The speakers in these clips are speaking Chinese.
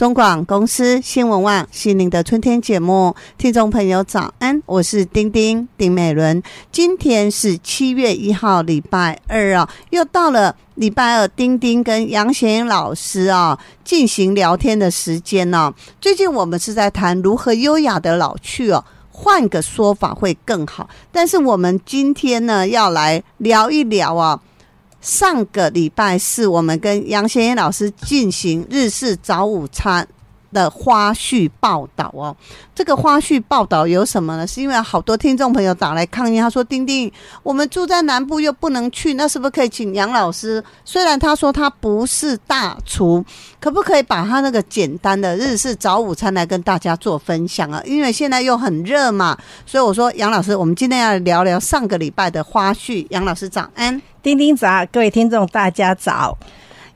中广公司新闻网心灵的春天节目，听众朋友早安，我是丁美伦。今天是7月1号礼拜二啊，又到了礼拜二丁跟杨贤英老师啊进行聊天的时间哦。最近我们是在谈如何优雅的老去哦，换个说法会更好。但是我们今天呢要来聊一聊啊，上个礼拜四我们跟杨贤英老师进行日式早午餐的花絮报道哦。这个花絮报道有什么呢？是因为好多听众朋友打来抗议，他说丁，我们住在南部又不能去，那是不是可以请杨老师，虽然他说他不是大厨，可不可以把他那个简单的日式早午餐来跟大家做分享啊？因为现在又很热嘛，所以我说杨老师，我们今天要聊聊上个礼拜的花絮。杨老师早安。丁早，各位听众大家早。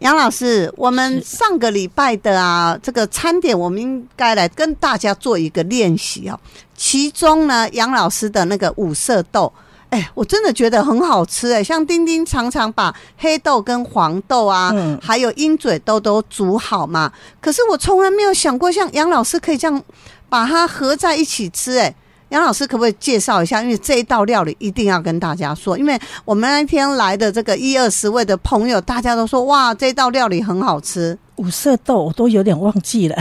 杨老师，我们上个礼拜的这个餐点，我们应该来跟大家做一个练习哦。其中呢，杨老师的那个五色豆，我真的觉得很好吃像丁常常把黑豆跟黄豆还有鹰嘴豆都煮好嘛。可是我从来没有想过，像杨老师可以这样把它合在一起吃杨老师可不可以介绍一下？因为这一道料理一定要跟大家说，因为我们那天来的这个10-20位的朋友，大家都说哇，这道料理很好吃。五色豆我都有点忘记了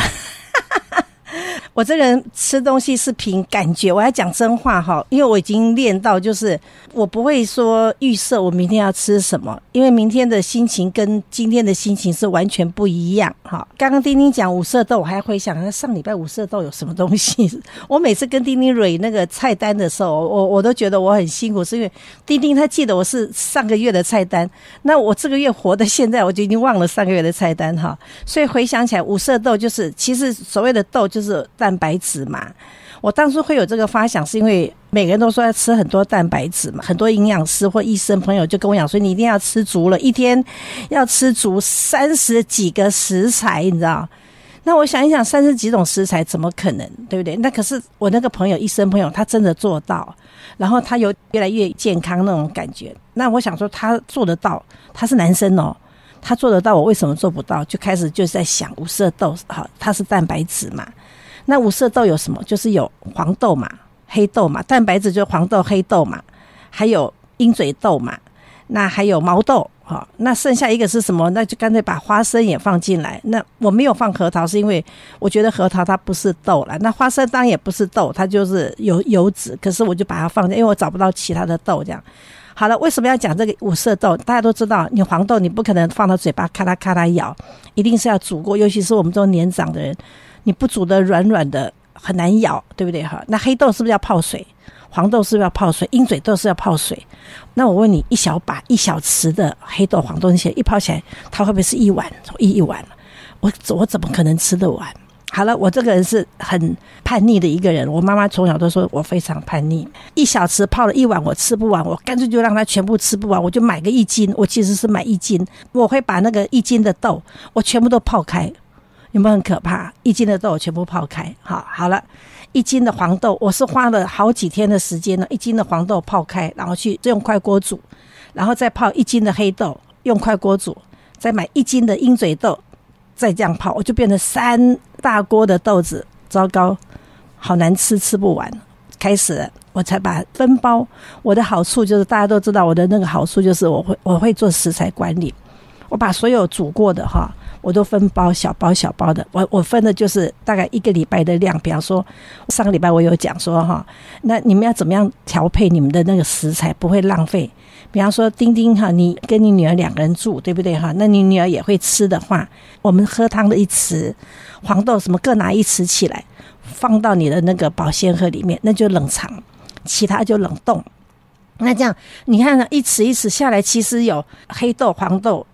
我这个人吃东西是凭感觉，我要讲真话哈，因为我已经练到，就是我不会说预设我明天要吃什么，因为明天的心情跟今天的心情是完全不一样哈。刚刚丁讲五色豆，我还回想上礼拜五色豆有什么东西。我每次跟丁蕊那个菜单的时候，我都觉得我很辛苦，是因为丁他记得我是上个月的菜单，那我这个月活到现在，我就已经忘了上个月的菜单哈。所以回想起来，五色豆就是其实所谓的豆就是蛋白质嘛。我当初会有这个发想是因为每个人都说要吃很多蛋白质嘛，很多营养师或医生朋友就跟我讲说你一定要吃足了，一天要吃足30几个食材，你知道。那我想一想30几种食材怎么可能，对不对？那可是我那个朋友医生朋友他真的做到，然后他有越来越健康那种感觉。那我想说他做得到，他是男生哦，他做得到，我为什么做不到？就开始就在想五色豆好，它是蛋白质嘛。那五色豆有什么？就是有黄豆嘛，黑豆嘛，蛋白质就是黄豆黑豆嘛，还有鹰嘴豆嘛，那还有毛豆那剩下一个是什么？那就干脆把花生也放进来。那我没有放核桃是因为我觉得核桃它不是豆啦，那花生当然也不是豆，它就是油脂，可是我就把它放进，因为我找不到其他的豆这样。好了，为什么要讲这个五色豆？大家都知道你黄豆你不可能放到嘴巴咔啦咔啦咬，一定是要煮过，尤其是我们这种年长的人，你不煮的软软的很难咬，对不对？那黑豆是不是要泡水？黄豆是不是要泡水？鹰嘴豆是要泡水。那我问你，一小把1小匙的黑豆黄豆那些一泡起来，它会不会是一碗？一碗我怎么可能吃得完？好了，我这个人是很叛逆的一个人，我妈妈从小都说我非常叛逆。1小匙泡了1碗我吃不完，我干脆就让它全部吃不完，我就买个1斤，我其实是买1斤，我会把那个1斤的豆我全部都泡开。有没有很可怕？1斤的豆我全部泡开。好了，1斤的黄豆我是花了好几天的时间呢，1斤的黄豆泡开，然后去用快锅煮，然后再泡1斤的黑豆用快锅煮，再买1斤的鹰嘴豆再这样泡，我就变成3大锅的豆子。糟糕，好难吃，吃不完。开始了我才把分包。我的好处就是大家都知道我的那个好处就是我会做食材管理，我把所有煮过的我都分包小包小包的，我分的就是大概1个礼拜的量。比方说上个礼拜我有讲说那你们要怎么样调配你们的那个食材不会浪费。比方说丁你跟你女儿2个人住，对不对那你女儿也会吃的话，我们喝汤的1匙，黄豆什么各拿1匙起来，放到你的那个保鲜盒里面，那就冷藏，其他就冷冻。那这样你看1匙1匙下来，其实有黑豆黄豆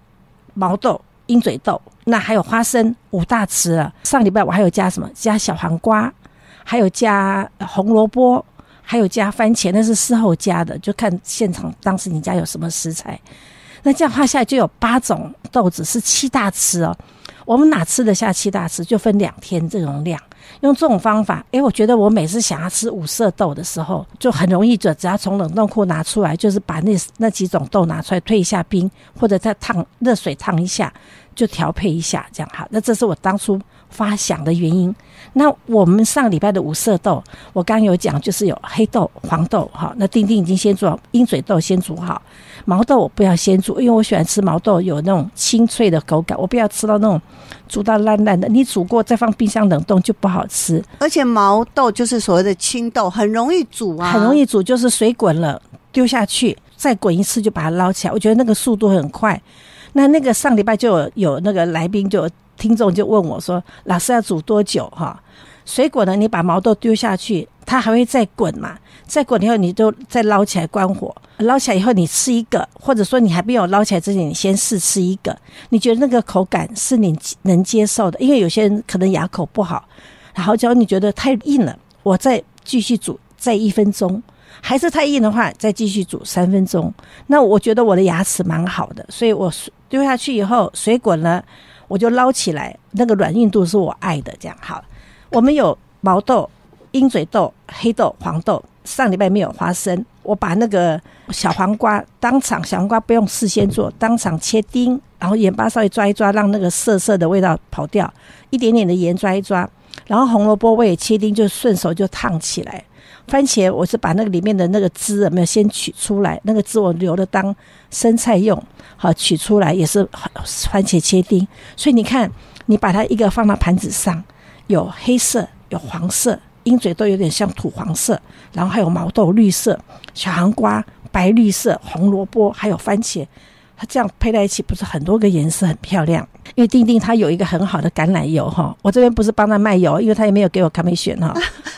毛豆鹰嘴豆，那还有花生5大匙了。上礼拜我还有加什么？加小黄瓜，还有加红萝卜，还有加番茄，那是事后加的，就看现场当时你家有什么食材。那这样画下来就有8种豆子，是7大匙哦。我们哪吃得下7大匙？就分2天这种量。用这种方法，我觉得我每次想要吃五色豆的时候，就很容易，只要从冷冻库拿出来，就是把那几种豆拿出来退一下冰，或者再热水烫一下，就调配一下，这样好。那这是我当初发响的原因。那我们上礼拜的五色豆，我刚刚有讲，就是有黑豆、黄豆哈。那丁丁已经先煮好，鹰嘴豆先煮好，毛豆我不要先煮，因为我喜欢吃毛豆有那种清脆的口感，我不要吃到那种煮到烂烂的，你煮过再放冰箱冷冻就不好吃。而且毛豆就是所谓的青豆，很容易煮啊，很容易煮，就是水滚了丢下去，再滚一次就把它捞起来，我觉得那个速度很快。那个上礼拜就有那个来宾就听众就问我说，老师要煮多久哈？水滚了，你把毛豆丢下去，它还会再滚嘛？再滚以后，你就再捞起来关火，捞起来以后你吃一个，或者说你还没有捞起来之前，你先试吃一个，你觉得那个口感是你能接受的？因为有些人可能牙口不好，然后假如你觉得太硬了，我再继续煮，再1分钟。还是太硬的话，再继续煮3分钟。那我觉得我的牙齿蛮好的，所以我丢下去以后，水滚了，我就捞起来，那个软硬度是我爱的，这样好。我们有毛豆、鹰嘴豆、黑豆、黄豆，上礼拜没有花生，我把那个小黄瓜当场，小黄瓜不用事先做，当场切丁，然后盐巴稍微抓一抓，让那个涩涩的味道跑掉，一点点的盐抓一抓，然后红萝卜我也切丁，就顺手就烫起来。番茄我是把那个里面的那个汁有没有先取出来，那个汁我留了当生菜用，好，取出来也是番茄切丁。所以你看，你把它一个放到盘子上，有黑色有黄色，鹰嘴豆有点像土黄色，然后还有毛豆绿色，小黄瓜白绿色，红萝卜还有番茄，它这样配在一起不是很多个颜色，很漂亮。因为丁丁他有一个很好的橄榄油哈，我这边不是帮他卖油，因为他也没有给我 commission 哈。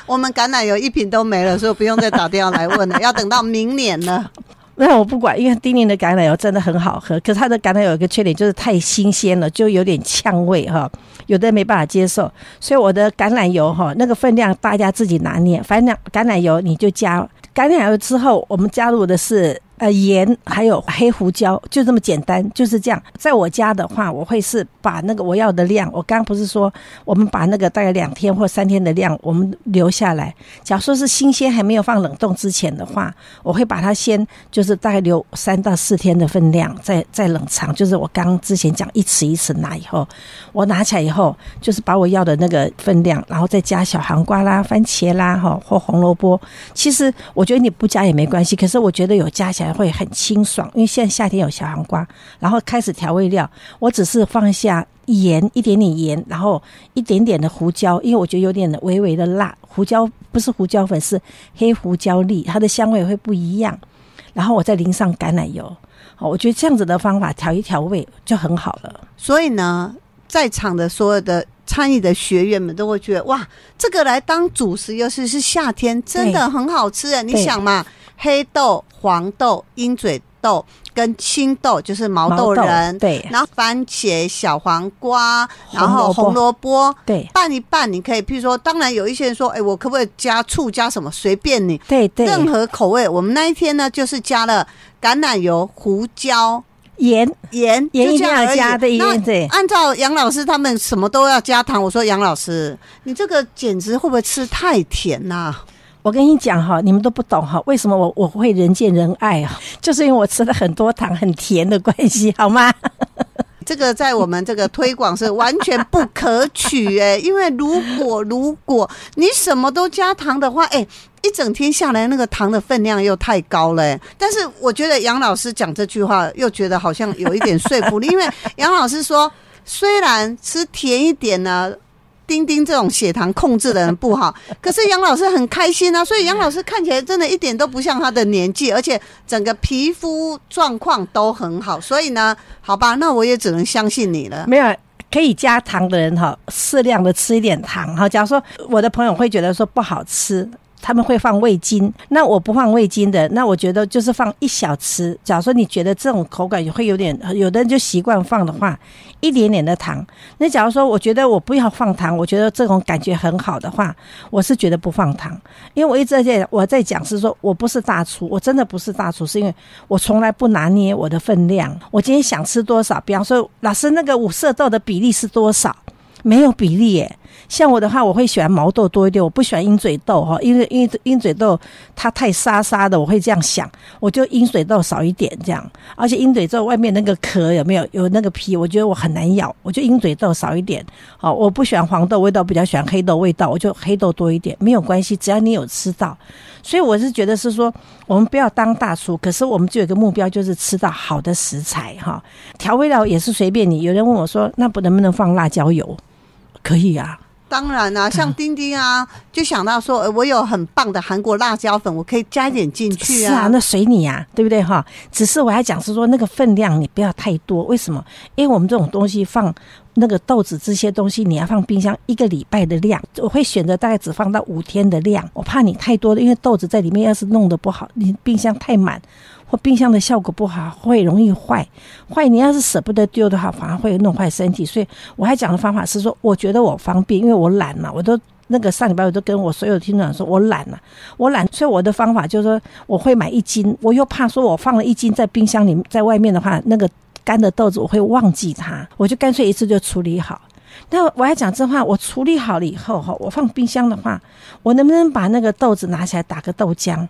我们橄榄油1瓶都没了，所以不用再打电话来问了，要等到明年了。那我不管，因为丁丁的橄榄油真的很好喝，可是它的橄榄油有一个缺点，就是太新鲜了，就有点呛味哈，有的人没办法接受。所以我的橄榄油哈，那个分量大家自己拿捏，反正橄榄油你就加，橄榄油之后我们加入的是盐还有黑胡椒，就这么简单，就是这样。在我家的话，我会是把那个我要的量，我刚刚不是说我们把那个大概2天或3天的量我们留下来，假如说是新鲜还没有放冷冻之前的话，我会把它先就是大概留3到4天的分量再冷藏，就是我刚之前讲一匙一匙拿以后，我拿起来以后就是把我要的那个分量，然后再加小黄瓜啦番茄啦或红萝卜。其实我觉得你不加也没关系，可是我觉得有加起来会很清爽，因为现在夏天有小黄瓜，然后开始调味料，我只是放下盐，一点点盐，然后一点点的胡椒，因为我觉得有点微微的辣，胡椒不是胡椒粉，是黑胡椒粒，它的香味会不一样，然后我再淋上橄榄油，我觉得这样子的方法调一调味就很好了。所以呢，在场的所有的参与的学员们都会觉得，哇，这个来当主食，尤其是夏天，真的很好吃耶。你想嘛，黑豆、黄豆、鹰嘴豆跟青豆就是毛豆仁，对，然后番茄、小黄瓜，然后红萝卜，对，拌一拌。你可以，譬如说，当然有一些人说，我可不可以加醋加什么？随便你，对对，任何口味。我们那一天呢，就是加了橄榄油、胡椒。盐一定要加的，对。按照杨老师他们什么都要加糖，我说杨老师，你这个简直会不会吃太甜啊？我跟你讲哈，你们都不懂哈，为什么我会人见人爱啊？就是因为我吃了很多糖，很甜的关系，好吗？这个在我们这个推广是完全不可取因为如果你什么都加糖的话，一整天下来那个糖的分量又太高了但是我觉得杨老师讲这句话又觉得好像有一点说服力，因为杨老师说，虽然吃甜一点呢，丁丁这种血糖控制的人不好，可是杨老师很开心啊，所以杨老师看起来真的一点都不像他的年纪，而且整个皮肤状况都很好，所以呢，好吧，那我也只能相信你了。没有可以加糖的人适量的吃一点糖假如说我的朋友会觉得说不好吃，他们会放味精，那我不放味精的，那我觉得就是放1小匙。假如说你觉得这种口感会有点，有的人就习惯放的话，一点点的糖。那假如说我觉得我不要放糖，我觉得这种感觉很好的话，我是觉得不放糖。因为我一直我在讲是说我不是大厨，我真的不是大厨，是因为我从来不拿捏我的分量。我今天想吃多少，比方说老师那个五色豆的比例是多少，没有比例耶。像我的话，我会喜欢毛豆多一点，我不喜欢鹰嘴豆哈，因为鹰嘴豆它太沙沙的，我会这样想，我就鹰嘴豆少一点这样。而且鹰嘴豆外面那个壳有没有那个皮，我觉得我很难咬，我就鹰嘴豆少一点。好，我不喜欢黄豆味道，比较喜欢黑豆味道，我就黑豆多一点，没有关系，只要你有吃到。所以我是觉得是说，我们不要当大厨，可是我们就有一个目标，就是吃到好的食材哈。调味料也是随便你。有人问我说，那能不能放辣椒油？可以啊。当然啊，像丁丁啊，就想到说，我有很棒的韩国辣椒粉，我可以加一点进去啊。是啊，那随你啊，对不对哈？只是我还讲是说，那个分量你不要太多，为什么？因为我们这种东西放那个豆子这些东西，你要放冰箱1个礼拜的量，我会选择大概只放到5天的量。我怕你太多了，因为豆子在里面要是弄得不好，你冰箱太满。或冰箱的效果不好，会容易坏。你要是舍不得丢的话，反而会弄坏身体。所以我还讲的方法是说，我觉得我方便，因为我懒嘛，我都那个上礼拜我都跟我所有听众说，我懒，所以我的方法就是说，我会买1斤，我又怕说我放了1斤在冰箱里，在外面的话，那个干的豆子我会忘记它，我就干脆一次就处理好。那我还讲这话，我处理好了以后，我放冰箱的话，我能不能把那个豆子拿起来打个豆浆？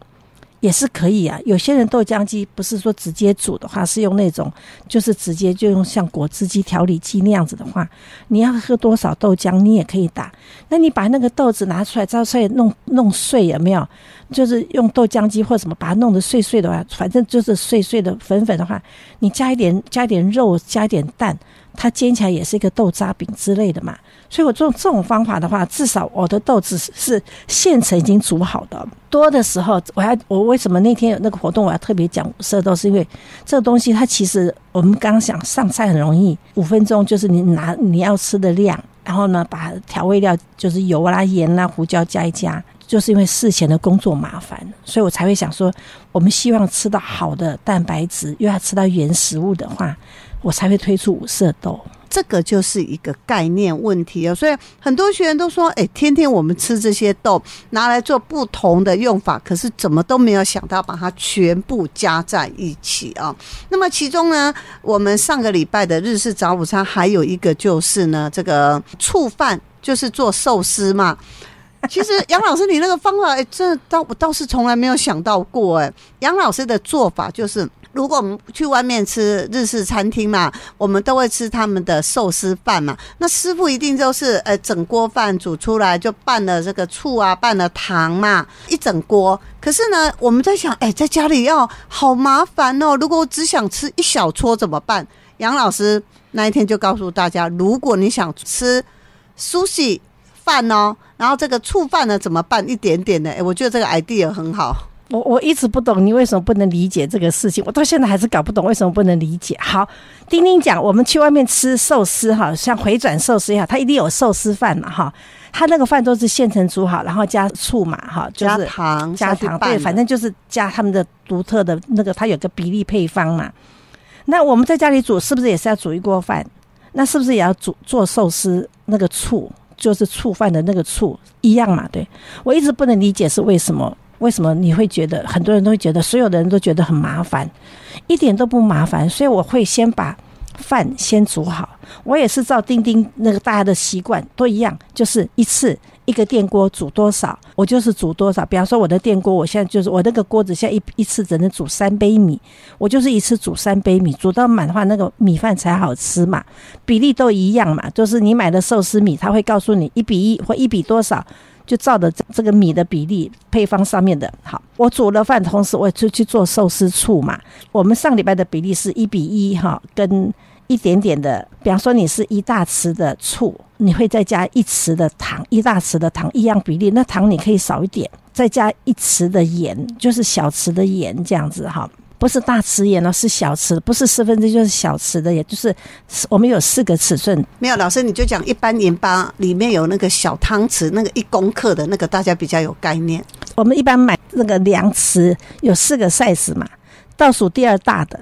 也是可以啊，有些人豆浆机不是说直接煮的话，是用那种就是直接就用像果汁机、调理机那样子的话，你要喝多少豆浆你也可以打。那你把那个豆子拿出来，照出来弄碎有没有？就是用豆浆机或什么把它弄得碎碎的话，反正就是碎碎的粉粉的话，你加一点肉，加一点蛋，它煎起来也是一个豆渣饼之类的嘛。所以我做这种方法的话，至少我的豆子是现成已经煮好的。多的时候，我为什么那天有那个活动我要特别讲五色豆，是因为这个东西它其实我们刚刚想上菜很容易，5分钟就是你拿你要吃的量，然后呢把调味料就是油啦、盐啦、胡椒加一加。就是因为事前的工作麻烦，所以我才会想说，我们希望吃到好的蛋白质，又要吃到原食物的话，我才会推出五色豆。这个就是一个概念问题哦，所以很多学员都说，天天我们吃这些豆，拿来做不同的用法，可是怎么都没有想到把它全部加在一起啊。那么其中呢，我们上个礼拜的日式早午餐还有一个就是呢，这个醋饭，就是做寿司嘛。其实杨老师你那个方法我倒是从来没有想到过杨老师的做法就是如果我们去外面吃日式餐厅嘛，我们都会吃他们的寿司饭嘛，那师傅一定就是整锅饭煮出来就拌了这个醋啊，拌了糖嘛，一整锅。可是呢我们在想在家里要好麻烦哦，如果我只想吃一小撮怎么办？杨老师那一天就告诉大家，如果你想吃 sushi 饭哦，然后这个醋饭呢怎么办？一点点的，我觉得这个 idea 很好。我一直不懂你为什么不能理解这个事情，我到现在还是搞不懂为什么不能理解。好，丁丁讲，我们去外面吃寿司哈，像回转寿司也好，它一定有寿司饭嘛哈，它那个饭都是现成煮好，然后加醋嘛哈，就是加糖，对，反正就是加他们的独特的那个，它有个比例配方嘛。那我们在家里煮是不是也是要煮一锅饭？那是不是也要做寿司那个醋？就是醋饭的那个醋一样嘛，对。我一直不能理解是为什么你会觉得很多人都会觉得所有的人都觉得很麻烦，一点都不麻烦。所以我会先把饭先煮好，我也是照丁丁那个大家的习惯都一样，就是一次一个电锅煮多少我就是煮多少。比方说我的电锅，我现在就是我那个锅子现在一次只能煮3杯米，我就是一次煮3杯米，煮到满的话那个米饭才好吃嘛，比例都一样嘛，就是你买的寿司米他会告诉你1比1或1比多少，就照着这个米的比例配方上面的。好，我煮了饭同时我也去做寿司醋嘛，我们上礼拜的比例是1比1跟一点点的，比方说你是1大匙的醋，你会再加1匙的糖，1大匙的糖一样比例，那糖你可以少一点，再加1匙的盐，就是小匙的盐这样子哈，不是大匙盐哦，是小匙，不是1/4就是小匙的盐，就是我们有4个尺寸。没有，老师你就讲一般盐巴里面有那个小汤匙，那个1公克的那个大家比较有概念。我们一般买那个量匙有4个 size 嘛，倒数第2大的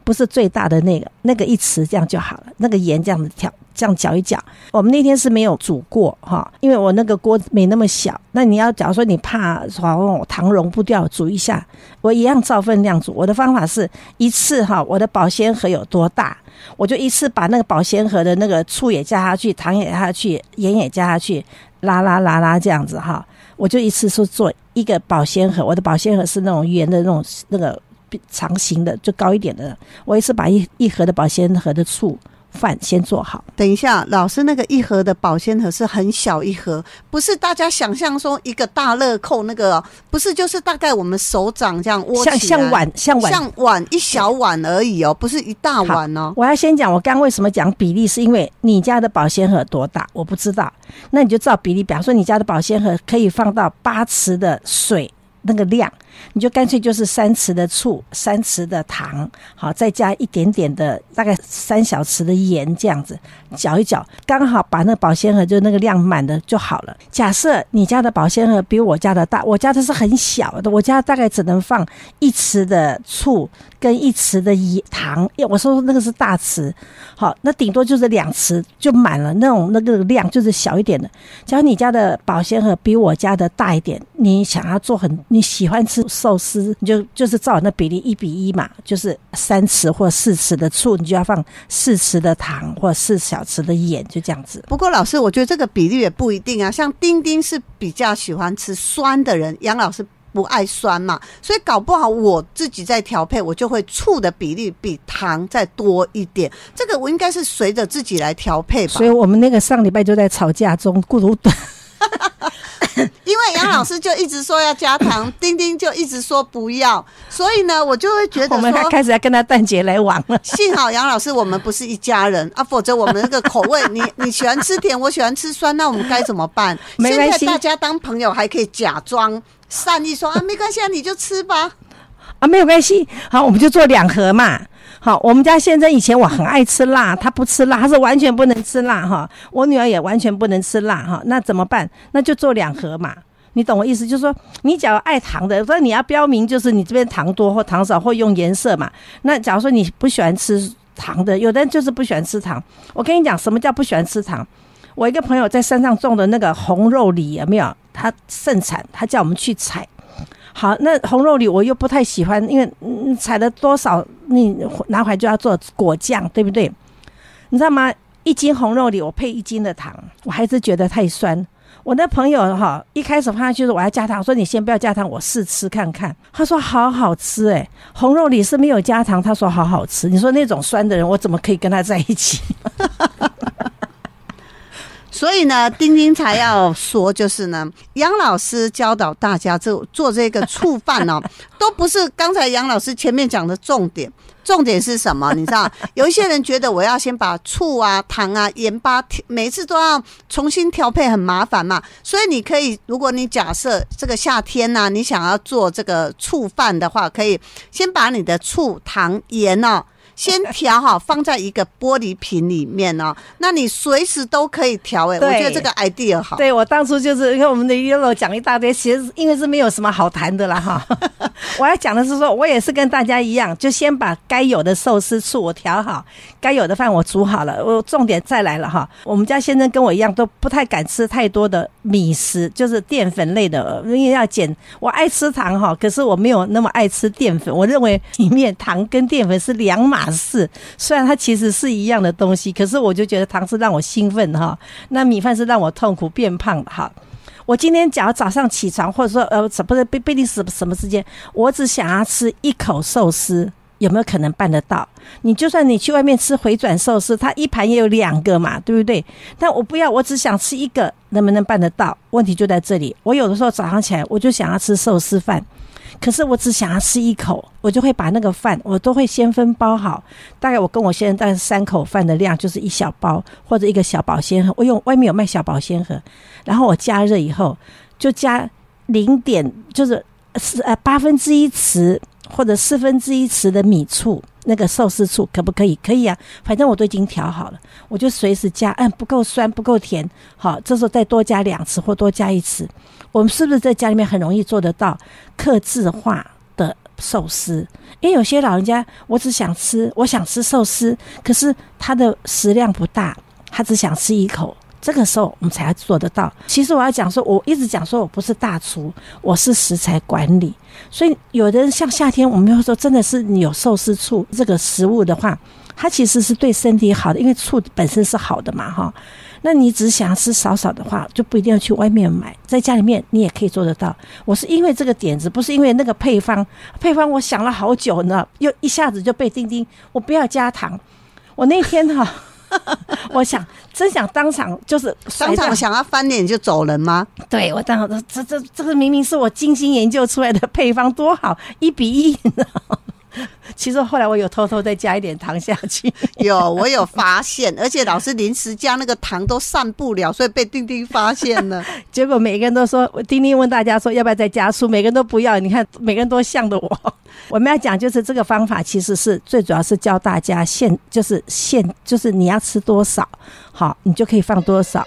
不是最大的那个1匙这样就好了，那个盐这样子这样搅一搅。我们那天是没有煮过哈，因为我那个锅没那么小。那你要假如说你怕糖溶不掉，煮一下，我一样照分量煮。我的方法是一次哈，我的保鲜盒有多大，我就一次把那个保鲜盒的那个醋也加下去，糖也加下去，盐也加下去，拉这样子哈。我就一次是做一个保鲜盒，我的保鲜盒是那种圆的那个长形的，就高一点的。我一次把一盒的保鲜盒的醋饭先做好。等一下，老师那个一盒的保鲜盒是很小一盒，不是大家想象说一个大乐扣那个，不是，就是大概我们手掌这样握起来，像碗一小碗而已哦，不是一大碗哦。我要先讲，我刚刚为什么讲比例，是因为你家的保鲜盒多大我不知道，那你就照比例，比方说你家的保鲜盒可以放到8匙的水那个量，你就干脆就是3匙的醋，3匙的糖，好，再加一点点的大概3小匙的盐，这样子搅一搅，刚好把那个保鲜盒就那个量满的就好了。假设你家的保鲜盒比我家的大，我家的是很小的，我家大概只能放1匙的醋跟1匙的糖，我说那个是大匙，好，那顶多就是2匙就满了，那个量就是小一点的。假如你家的保鲜盒比我家的大一点，你想要做你喜欢吃寿司，你就是照那比例1:1嘛，就是3匙或4匙的醋，你就要放4匙的糖或4小匙的盐，就这样子。不过老师，我觉得这个比例也不一定啊，像丁丁是比较喜欢吃酸的人，杨老师不爱酸嘛，所以搞不好我自己在调配，我就会醋的比例比糖再多一点，这个我应该是随着自己来调配吧。所以我们那个上礼拜就在吵架中咕噜的因为杨老师就一直说要加糖，丁丁就一直说不要，所以呢，我就会觉得说，我们开始要跟他蛋姐来往了。幸好杨老师我们不是一家人啊，否则我们那个口味，你喜欢吃甜，我喜欢吃酸，那我们该怎么办？没关系，现在大家当朋友还可以假装善意说啊，没关系啊，你就吃吧。啊，没有关系，好，我们就做2盒嘛。好，我们家先生以前我很爱吃辣，他不吃辣，他是完全不能吃辣哈。我女儿也完全不能吃辣哈，那怎么办？那就做2盒嘛。你懂我意思，就是说你假如爱糖的，所以你要标明就是你这边糖多或糖少，或用颜色嘛。那假如说你不喜欢吃糖的，有的人就是不喜欢吃糖。我跟你讲，什么叫不喜欢吃糖？我一个朋友在山上种的那个红肉梨有没有？他盛产，他叫我们去采。好，那红肉梨我又不太喜欢，因为采了多少你拿回来就要做果酱，对不对？你知道吗？1斤红肉梨我配1斤的糖，我还是觉得太酸。我那朋友哈，一开始放下去说我要加糖，我说你先不要加糖，我试吃看看。他说好好吃欸，红肉梨是没有加糖，他说好好吃。你说那种酸的人，我怎么可以跟他在一起？所以呢，丁丁才要说，就是呢，杨老师教导大家做这个醋饭哦，都不是刚才杨老师前面讲的重点。重点是什么？你知道，有一些人觉得我要先把醋啊、糖啊、盐巴每次都要重新调配，很麻烦嘛。所以你可以，如果你假设这个夏天啊，你想要做这个醋饭的话，可以先把你的醋、糖、盐哦。先调好，放在一个玻璃瓶里面哦。那你随时都可以调我觉得这个 idea 好。对，我当初就是因为我们的 Yellow 讲一大堆，其实因为是没有什么好谈的啦哈。我要讲的是说，我也是跟大家一样，就先把该有的寿司醋我调好，该有的饭我煮好了。我重点再来了哈，我们家先生跟我一样都不太敢吃太多的米食，就是淀粉类的，因为要减。我爱吃糖哈，可是我没有那么爱吃淀粉。我认为里面糖跟淀粉是2码事，虽然它其实是一样的东西，可是我就觉得糖是让我兴奋哈，那米饭是让我痛苦变胖的哈。我今天假如早上起床，或者说不是背定什么时间，我只想要吃1口寿司，有没有可能办得到？你就算你去外面吃回转寿司，它一盘也有2个嘛，对不对？但我不要，我只想吃1个，能不能办得到？问题就在这里。我有的时候早上起来，我就想要吃寿司饭，可是我只想要吃1口，我就会把那个饭我都会先分包好，大概我跟我先生大概3口饭的量就是1小包或者1个小保鲜盒，我用外面有卖小保鲜盒，然后我加热以后就加就是1/8匙或者1/4匙的米醋，那个寿司醋可不可以？可以啊，反正我都已经调好了，我就随时加，不够酸不够甜，好，这时候再多加2匙或多加1匙。我们是不是在家里面很容易做得到客制化的寿司？因为有些老人家我想吃寿司，可是他的食量不大，他只想吃一口，这个时候我们才做得到。其实我要讲说，我一直讲说我不是大厨，我是食材管理。所以有的人像夏天，我们会说真的是你有寿司醋这个食物的话，它其实是对身体好的，因为醋本身是好的嘛哈。那你只想要吃少少的话，就不一定要去外面买，在家里面你也可以做得到。我是因为这个点子，不是因为那个配方我想了好久呢，又一下子就被丁丁我不要加糖。我那天我真想当场就是当场想要翻脸就走人吗？对，我当场这个明明是我精心研究出来的配方，多好，1比1，你知道吗？其实后来我有偷偷再加一点糖下去，我有发现，而且老师临时加那个糖都散不了，所以被丁丁发现了。结果每个人都说，丁丁问大家说要不要再加醋，每个人都不要。你看每个人都像的我。我们要讲就是这个方法，其实是最主要是教大家就是你要吃多少，好，你就可以放多少。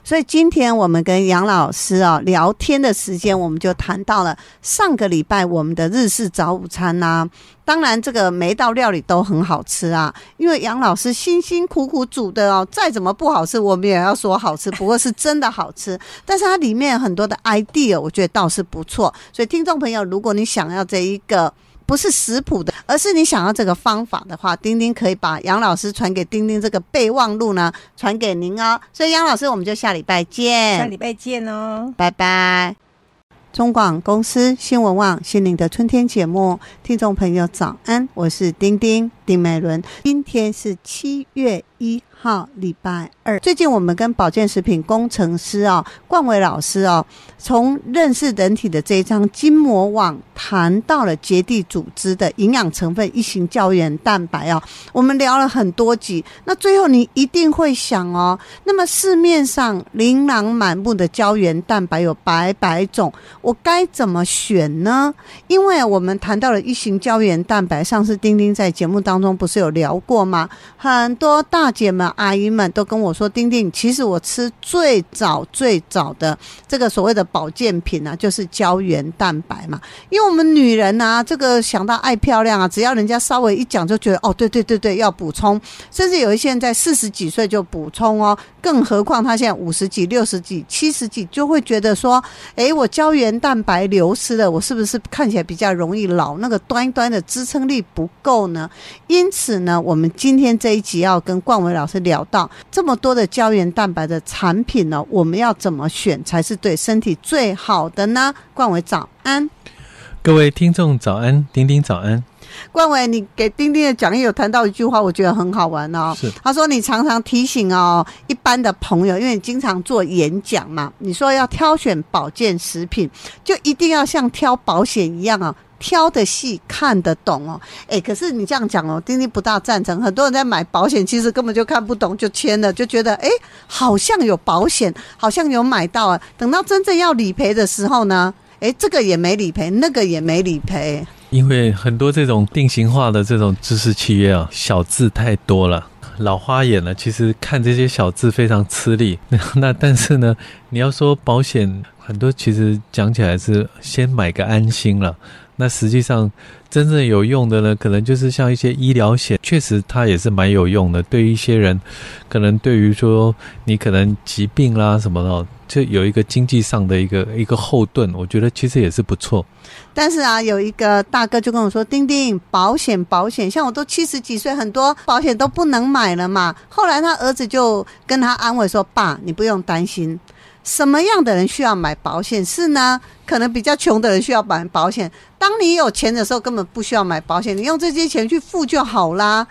所以今天我们跟杨老师聊天的时间，我们就谈到了上个礼拜我们的日式早午餐啊。当然这个每一道料理都很好吃啊，因为杨老师辛辛苦苦煮的再怎么不好吃我们也要说好吃，不过是真的好吃。但是它里面有很多的 idea 我觉得倒是不错。所以听众朋友，如果你想要这一个不是食谱的，而是你想要这个方法的话，丁丁可以把杨老师传给丁丁这个备忘录呢传给您哦。所以杨老师，我们就下礼拜见。下礼拜见哦，拜拜。中广公司新闻网心灵的春天节目，听众朋友早安，我是丁美伦。今天是7月1号礼拜二。最近我们跟保健食品工程师冠伟老师从认识人体的这一章筋膜网谈到了结缔组织的营养成分一型胶原蛋白我们聊了很多集。那最后你一定会想那么市面上琳琅满目的胶原蛋白有百种，我该怎么选呢？因为我们谈到了一型胶原蛋白，上次丁丁在节目当中不是有聊过吗？很多大姐们阿姨们都跟我说，丁丁，其实我吃最早的这个所谓的保健品就是胶原蛋白嘛。因为我们女人这个想到爱漂亮只要人家稍微一讲就觉得对要补充，甚至有一些人在40几岁就补充更何况他现在50几、60几、70几就会觉得说，我胶原蛋白流失了，我是不是看起来比较容易老，那个端一端的支撑力不够呢？因此呢，我们今天这一集要跟冠伟老师聊到这么多的胶原蛋白的产品呢，我们要怎么选才是对身体最好的呢？冠伟早安。各位听众早安，丁丁早安。冠伟，你给丁丁的讲义有谈到一句话，我觉得很好玩是他说你常常提醒一般的朋友，因为你经常做演讲嘛，你说要挑选保健食品，就一定要像挑保险一样挑得细看得懂可是你这样讲丁丁不大赞成。很多人在买保险其实根本就看不懂就签了，就觉得好像有保险，好像有买到等到真正要理赔的时候呢，这个也没理赔，那个也没理赔。因为很多这种定型化的这种知识契约小字太多了，老花眼了，其实看这些小字非常吃力。那但是呢，你要说保险，很多其实讲起来是先买个安心了。那实际上真正有用的呢，可能就是像一些医疗险，确实它也是蛮有用的。对于一些人，可能对于说你可能疾病啦什么的，就有一个经济上的一个后盾，我觉得其实也是不错。但是有一个大哥就跟我说，丁丁，保险，像我都70几岁，很多保险都不能买了嘛。后来他儿子就跟他安慰说，爸，你不用担心，什么样的人需要买保险？是呢，可能比较穷的人需要买保险。当你有钱的时候，根本不需要买保险，你用这些钱去付就好啦。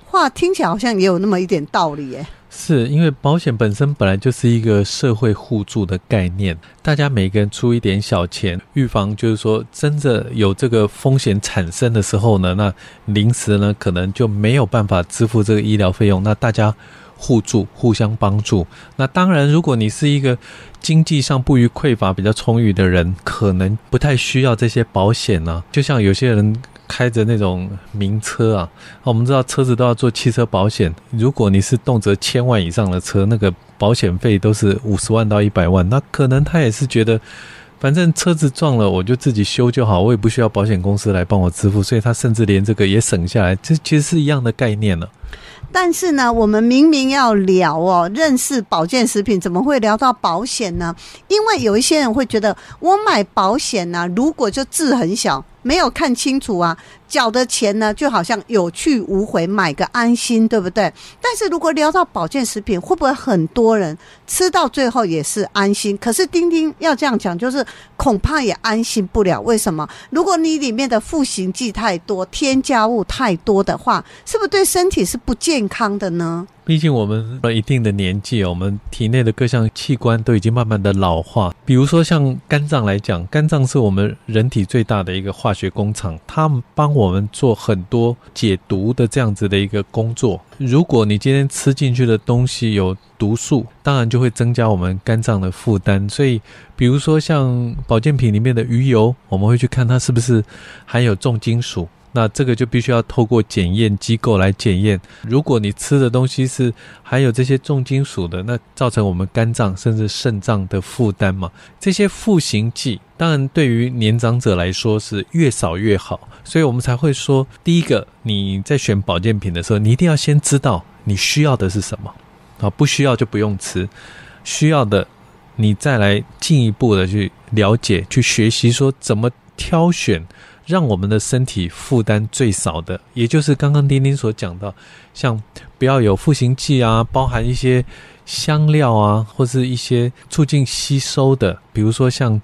话听起来好像也有那么一点道理是因为保险本身本来就是一个社会互助的概念，大家每个人出一点小钱，预防就是说真的有这个风险产生的时候呢，那临时呢可能就没有办法支付这个医疗费用，那大家互助互相帮助。那当然如果你是一个经济上不虞匮乏比较充裕的人，可能不太需要这些保险就像有些人开着那种名车我们知道车子都要做汽车保险，如果你是动辄1000万以上的车，那个保险费都是50万到100万，那可能他也是觉得反正车子撞了我就自己修就好，我也不需要保险公司来帮我支付，所以他甚至连这个也省下来，这其实是一样的概念了。但是呢，我们明明要聊认识保健食品，怎么会聊到保险呢？因为有一些人会觉得，我买保险呢，如果就字很小，没有看清楚啊，缴的钱呢就好像有去无回，买个安心，对不对？但是如果聊到保健食品，会不会很多人吃到最后也是安心？可是丁丁要这样讲，就是恐怕也安心不了。为什么？如果你里面的复形剂太多，添加物太多的话，是不是对身体是不健康的呢？毕竟我们一定的年纪，我们体内的各项器官都已经慢慢的老化。比如说像肝脏来讲，肝脏是我们人体最大的一个化学工厂，它帮我们做很多解毒的这样子的一个工作。如果你今天吃进去的东西有毒素，当然就会增加我们肝脏的负担。所以比如说像保健品里面的鱼油，我们会去看它是不是含有重金属，那这个就必须要透过检验机构来检验。如果你吃的东西是含有这些重金属的，那造成我们肝脏甚至肾脏的负担嘛。这些复形剂当然对于年长者来说是越少越好，所以我们才会说，第一个你在选保健品的时候，你一定要先知道你需要的是什么，不需要就不用吃，需要的你再来进一步的去了解，去学习说怎么挑选让我们的身体负担最少的，也就是刚刚丁丁所讲到，像不要有复形剂啊，包含一些香料啊，或是一些促进吸收的，比如说像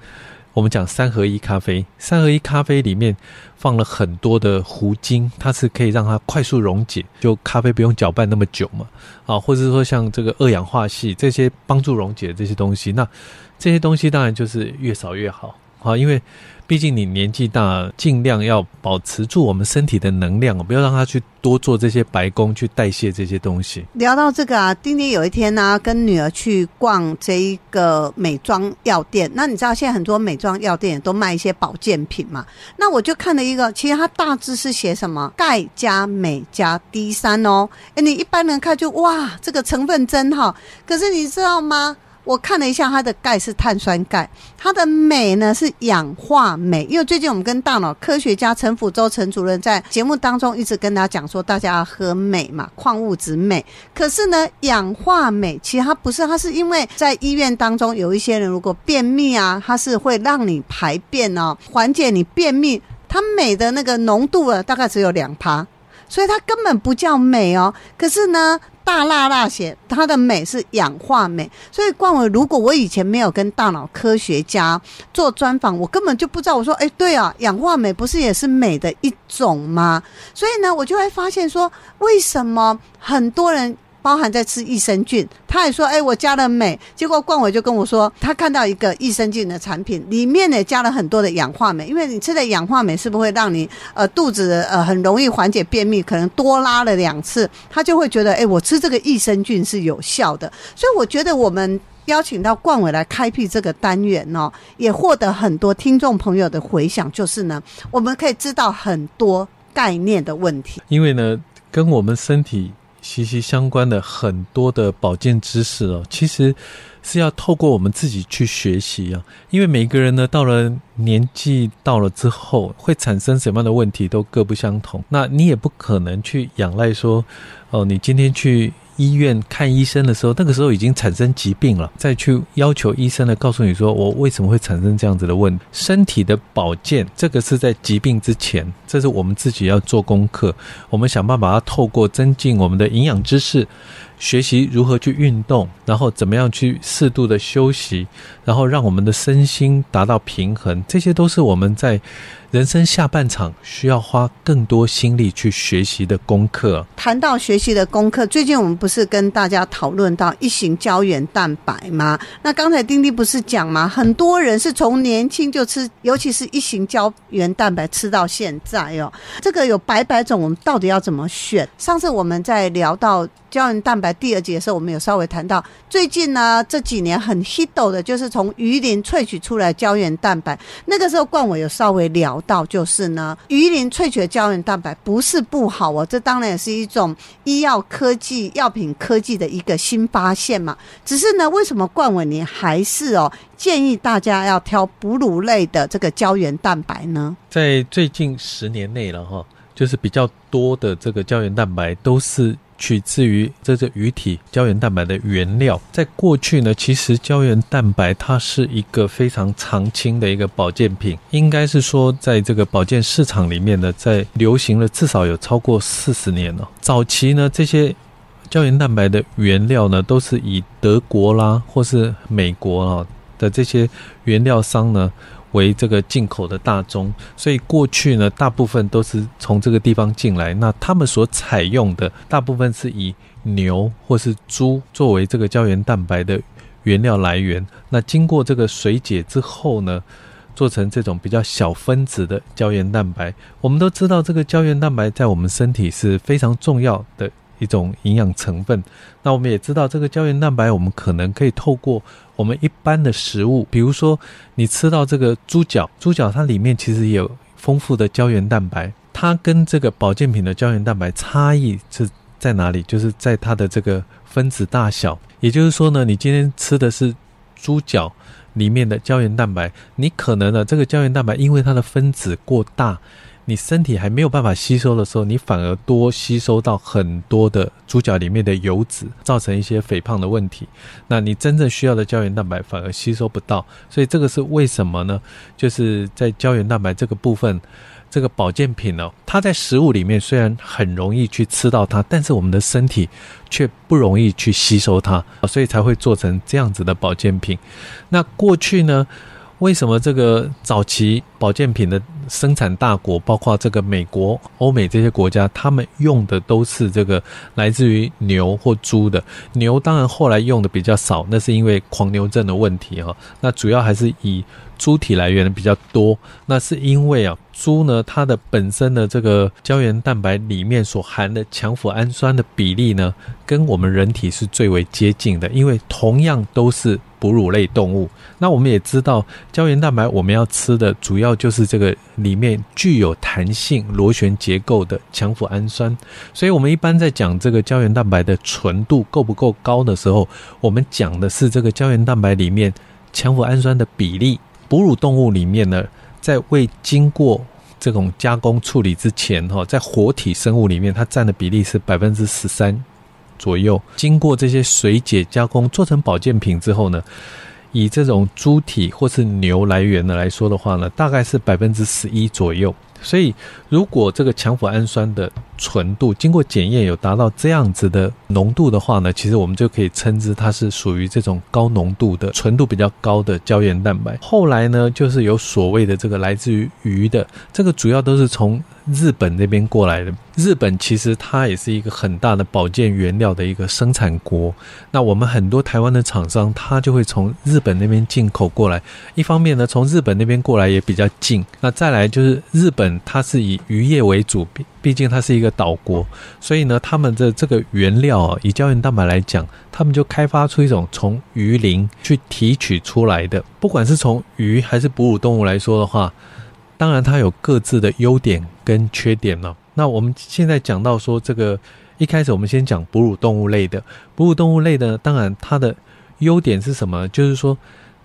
我们讲3合1咖啡，3合1咖啡里面放了很多的糊精，它是可以让它快速溶解，就咖啡不用搅拌那么久嘛，或者说像这个2氧化硒这些帮助溶解的这些东西，那这些东西当然就是越少越好，因为毕竟你年纪大，尽量要保持住我们身体的能量，不要让它去多做这些白工，去代谢这些东西。聊到这个啊，丁丁有一天呢，跟女儿去逛这一个美妆药店。那你知道现在很多美妆药店也都卖一些保健品嘛？那我就看了一个，其实它大致是写什么钙加镁加 D3哦。你一般人看就哇，这个成分真好。可是你知道吗？我看了一下，它的钙是碳酸钙，它的镁呢是氧化镁。因为最近我们跟大脑科学家陈辅洲陈主任在节目当中一直跟大家讲说，大家要喝镁嘛，矿物质镁。可是呢，氧化镁其实它不是，它是因为在医院当中有一些人如果便秘啊，它是会让你排便哦，缓解你便秘，它镁的那个浓度大概只有 2%， 所以它根本不叫镁哦。可是呢，大辣写它的镁是氧化镁，所以冠伟，如果我以前没有跟大脑科学家做专访，我根本就不知道。我说对啊，氧化镁不是也是镁的一种吗？所以呢，我就会发现说，为什么很多人包含在吃益生菌，他也说我加了镁，结果冠伟就跟我说，他看到一个益生菌的产品里面也加了很多的氧化镁，因为你吃的氧化镁是不是会让你肚子很容易缓解便秘，可能多拉了2次，他就会觉得我吃这个益生菌是有效的。所以我觉得我们邀请到冠伟来开辟这个单元也获得很多听众朋友的回响，就是呢，我们可以知道很多概念的问题，因为呢跟我们身体息息相关的很多的保健知识其实是要透过我们自己去学习因为每个人呢到了年纪到了之后会产生什么样的问题都各不相同，那你也不可能去仰赖说你今天去医院看医生的时候，那个时候已经产生疾病了，再去要求医生呢告诉你说我为什么会产生这样子的问题。身体的保健这个是在疾病之前，这是我们自己要做功课，我们想办法要透过增进我们的营养知识，学习如何去运动，然后怎么样去适度的休息，然后让我们的身心达到平衡，这些都是我们在人生下半场需要花更多心力去学习的功课。谈到学习的功课，最近我们不是跟大家讨论到一型胶原蛋白吗？那刚才丁丁不是讲吗？很多人是从年轻就吃，尤其是一型胶原蛋白吃到现在这个有百种，我们到底要怎么选？上次我们在聊到胶原蛋白第二集的时候，我们有稍微谈到，最近呢这几年很 hit 的就是从鱼鳞萃取出来胶原蛋白。那个时候冠伟有稍微聊到，就是呢鱼鳞萃取的胶原蛋白不是不好哦，这当然也是一种医药科技、药品科技的一个新发现嘛。只是呢，为什么冠伟你还是建议大家要挑哺乳类的这个胶原蛋白呢？在最近10年内了哈，就是比较多的这个胶原蛋白都是取自于这个鱼体胶原蛋白的原料。在过去呢，其实胶原蛋白它是一个非常常青的一个保健品，应该是说在这个保健市场里面呢，在流行了至少有超过40年了。早期呢，这些胶原蛋白的原料呢，都是以德国啦或是美国的这些原料商呢为这个进口的大宗，所以过去呢大部分都是从这个地方进来。那他们所采用的大部分是以牛或是猪作为这个胶原蛋白的原料来源，那经过这个水解之后呢，做成这种比较小分子的胶原蛋白。我们都知道这个胶原蛋白在我们身体是非常重要的一种营养成分。那我们也知道这个胶原蛋白我们可能可以透过我们一般的食物，比如说你吃到这个猪脚它里面其实也有丰富的胶原蛋白。它跟这个保健品的胶原蛋白差异是在哪里？就是在它的这个分子大小。也就是说呢，你今天吃的是猪脚里面的胶原蛋白，你可能呢这个胶原蛋白因为它的分子过大，你身体还没有办法吸收的时候，你反而多吸收到很多的猪脚里面的油脂，造成一些肥胖的问题。那你真正需要的胶原蛋白反而吸收不到。所以这个是为什么呢？就是在胶原蛋白这个部分，这个保健品它在食物里面虽然很容易去吃到它，但是我们的身体却不容易去吸收它，所以才会做成这样子的保健品。那过去呢，为什么这个早期保健品的生产大国，包括这个美国、欧美这些国家，他们用的都是这个来自于牛或猪的。牛当然后来用的比较少，那是因为狂牛症的问题那主要还是以猪体来源的比较多。那是因为猪呢，它的本身的这个胶原蛋白里面所含的强腐氨酸的比例呢，跟我们人体是最为接近的，因为同样都是哺乳类动物。那我们也知道胶原蛋白我们要吃的主要就是这个里面具有弹性螺旋结构的强腐氨酸。所以我们一般在讲这个胶原蛋白的纯度够不够高的时候，我们讲的是这个胶原蛋白里面强腐氨酸的比例。哺乳动物里面呢，在未经过这种加工处理之前在活体生物里面它占的比例是 13% 左右。经过这些水解加工做成保健品之后呢，以这种猪体或是牛来源的来说的话呢，大概是 11% 左右。所以如果这个强腐氨酸的纯度经过检验有达到这样子的浓度的话呢，其实我们就可以称之它是属于这种高浓度的纯度比较高的胶原蛋白。后来呢，就是有所谓的这个来自于鱼的，这个主要都是从日本那边过来的。日本其实它也是一个很大的保健原料的一个生产国，那我们很多台湾的厂商它就会从日本那边进口过来。一方面呢，从日本那边过来也比较近，那再来就是日本它是以渔业为主，毕竟它是一个岛国，所以呢他们的这个原料以胶原蛋白来讲，他们就开发出一种从鱼鳞去提取出来的。不管是从鱼还是哺乳动物来说的话，当然它有各自的优点跟缺点了。那我们现在讲到说这个，一开始我们先讲哺乳动物类的。哺乳动物类的当然它的优点是什么？就是说